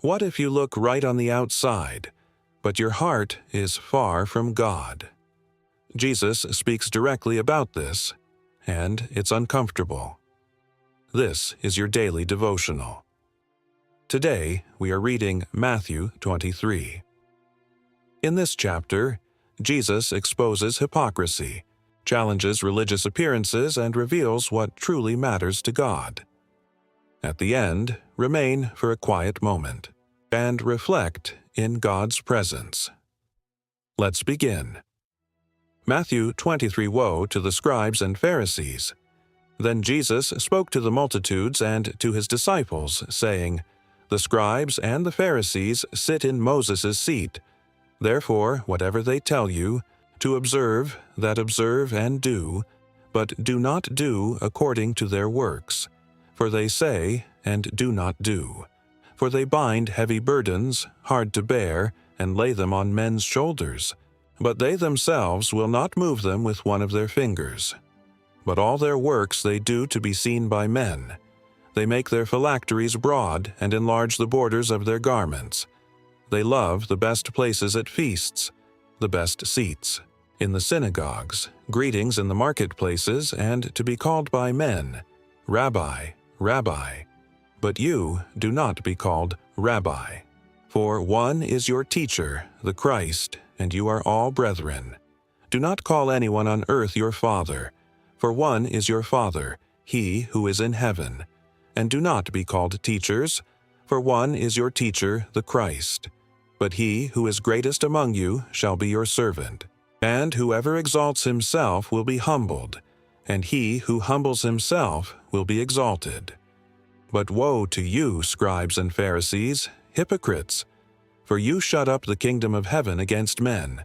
What if you look right on the outside, but your heart is far from God? Jesus speaks directly about this, and it's uncomfortable. This is your daily devotional. Today, we are reading Matthew 23. In this chapter, Jesus exposes hypocrisy, challenges religious appearances, and reveals what truly matters to God. At the end, remain for a quiet moment and reflect in God's presence. Let's begin. Matthew 23. Woe to the scribes and Pharisees. Then Jesus spoke to the multitudes and to his disciples, saying, The scribes and the Pharisees sit in Moses' seat. Therefore, whatever they tell you, to observe, that observe and do, but do not do according to their works. For they say, and do not do. For they bind heavy burdens, hard to bear, and lay them on men's shoulders. But they themselves will not move them with one of their fingers. But all their works they do to be seen by men. They make their phylacteries broad and enlarge the borders of their garments. They love the best places at feasts, the best seats, in the synagogues, greetings in the marketplaces, and to be called by men, Rabbi, Rabbi. But you do not be called Rabbi. For one is your teacher, the Christ, and you are all brethren. Do not call anyone on earth your father, for one is your Father, he who is in heaven. And do not be called teachers, for one is your teacher, the Christ. But he who is greatest among you shall be your servant. And whoever exalts himself will be humbled, and he who humbles himself will be exalted. But woe to you, scribes and Pharisees, hypocrites! For you shut up the kingdom of heaven against men.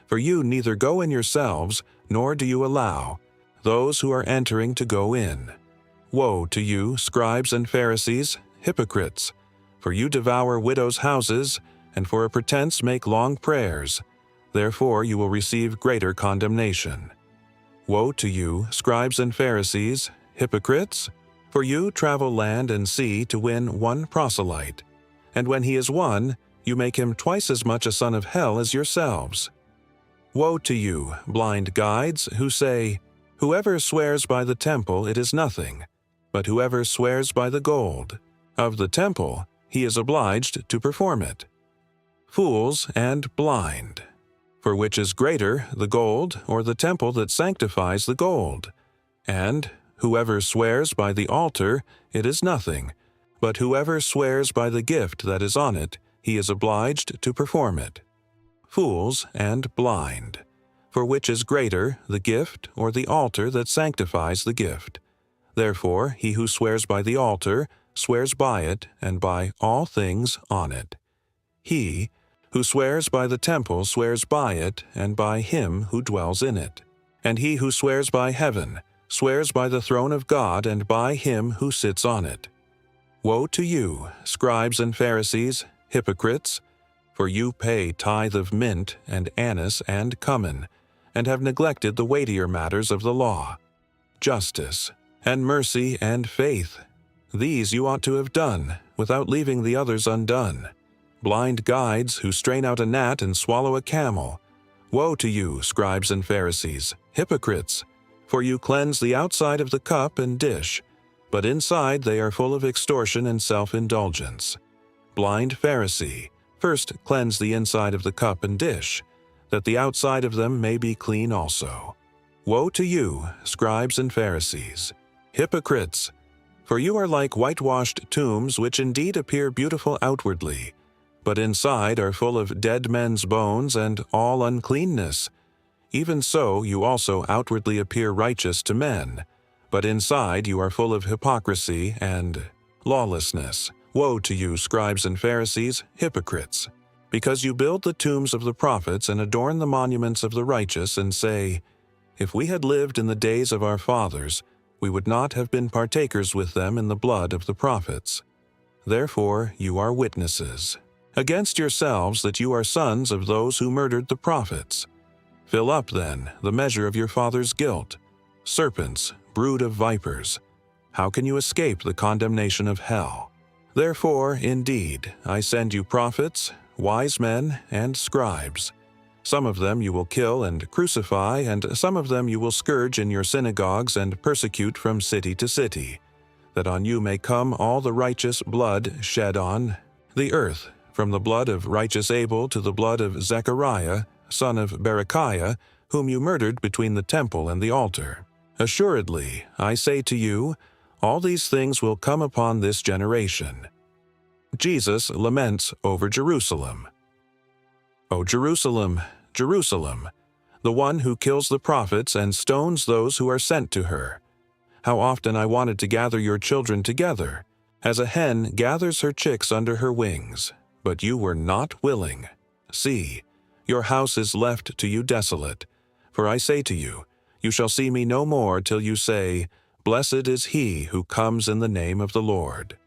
For you neither go in yourselves, nor do you allow those who are entering to go in. Woe to you, scribes and Pharisees, hypocrites! For you devour widows' houses, and for a pretense make long prayers. Therefore you will receive greater condemnation. Woe to you, scribes and Pharisees, hypocrites! For you travel land and sea to win one proselyte, and when he is won, you make him twice as much a son of hell as yourselves. Woe to you, blind guides, who say, Whoever swears by the temple, it is nothing, but whoever swears by the gold of the temple, he is obliged to perform it. Fools and blind! For which is greater, the gold or the temple that sanctifies the gold? And whoever swears by the altar, it is nothing, but whoever swears by the gift that is on it, he is obliged to perform it. Fools and blind! For which is greater, the gift or the altar that sanctifies the gift? Therefore he who swears by the altar swears by it and by all things on it. He who swears by the temple swears by it and by him who dwells in it. And he who swears by heaven swears by the throne of God and by him who sits on it. Woe to you, scribes and Pharisees, hypocrites! For you pay tithe of mint and anise and cumin, and have neglected the weightier matters of the law, justice, and mercy and faith. These you ought to have done, without leaving the others undone. Blind guides who strain out a gnat and swallow a camel. Woe to you, scribes and Pharisees, hypocrites! For you cleanse the outside of the cup and dish, but inside they are full of extortion and self-indulgence. Blind Pharisee, first cleanse the inside of the cup and dish, that the outside of them may be clean also. Woe to you, scribes and Pharisees, hypocrites! For you are like whitewashed tombs, which indeed appear beautiful outwardly, but inside are full of dead men's bones and all uncleanness. Even so you also outwardly appear righteous to men, but inside you are full of hypocrisy and lawlessness. Woe to you, scribes and Pharisees, hypocrites! Because you build the tombs of the prophets and adorn the monuments of the righteous, and say, If we had lived in the days of our fathers, we would not have been partakers with them in the blood of the prophets. Therefore you are witnesses against yourselves that you are sons of those who murdered the prophets. Fill up, then, the measure of your father's guilt. Serpents, brood of vipers, how can you escape the condemnation of hell? Therefore, indeed, I send you prophets, wise men, and scribes. Some of them you will kill and crucify, and some of them you will scourge in your synagogues and persecute from city to city, that on you may come all the righteous blood shed on the earth, from the blood of righteous Abel to the blood of Zechariah, son of Berechiah, whom you murdered between the temple and the altar. Assuredly, I say to you, all these things will come upon this generation. Jesus laments over Jerusalem. O Jerusalem, Jerusalem, the one who kills the prophets and stones those who are sent to her. How often I wanted to gather your children together, as a hen gathers her chicks under her wings, but you were not willing. See, your house is left to you desolate. For I say to you, you shall see me no more till you say, Blessed is he who comes in the name of the Lord.